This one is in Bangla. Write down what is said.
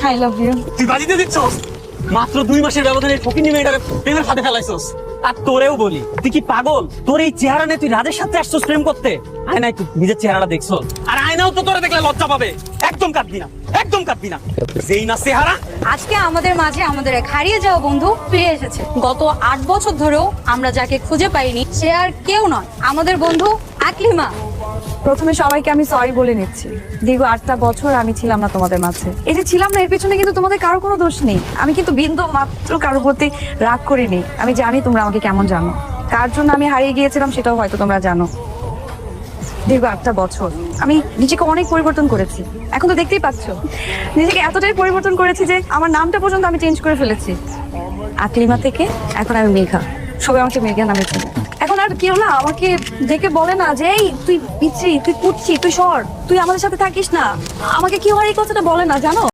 I love you. তুই বাজিতে দিচ্ছস মাত্র 2 মাসের ব্যবধানে ফকিনি মেয়েটারে প্রেমের ফাঁদে ফেলাইছস। আর তোরেও বলি, তুই কি পাগল? তোর এই চেহারা নিয়ে তুই রাজের সাথে আসছস প্রেম করতে? আয়নায় তুই নিজের চেহারাটা দেখছস, আর আয়নাও তো তোরে দেখলে লজ্জা পাবে। একদম কাঁদবি না, একদম কাঁদবি না। যেই না চেহারা। আজকে আমাদের মাঝে আমাদের এক হারিয়ে যাওয়া বন্ধু ফিরে এসেছে। গত 8 বছর ধরেও আমরা যাকে খুঁজে পাইনি সে আর কেউ নয়, আমাদের বন্ধু আকলিমা। প্রথমে সবাইকে আমি সরি বলে নিচ্ছি। দীর্ঘ 8টা বছর আমি ছিলাম না তোমাদের মাঝে। এই যে ছিলাম না, এর পেছনে কিন্তু তোমাদের কারো কোনো দোষ নেই। আমি কিন্তু বিন্দু মাত্র কারোর প্রতি রাগ করিনি। আমি জানি তোমরা আমাকে কেমন জানো, কার জন্য আমি হারিয়ে গিয়েছিলাম সেটাও হয়তো তোমরা জানো। দীর্ঘ 8টা বছর আমি নিজেকে অনেক পরিবর্তন করেছি। এখন তো দেখতেই পাচ্ছ, নিজেকে এতটাই পরিবর্তন করেছি যে আমার নামটা পর্যন্ত আমি চেঞ্জ করে ফেলেছি। আকলিমা থেকে এখন আমি মেঘা। সবাই আমাকে মেঘা নামে চেনে। এখন আর কেউ না আমাকে দেখে বলে না যে এই তুই পিচ্ছি, তুই কুচ্ছি, তুই সর, তুই আমাদের সাথে থাকিস না। আমাকে কেউ আর এই কথাটা বলে না, জানো।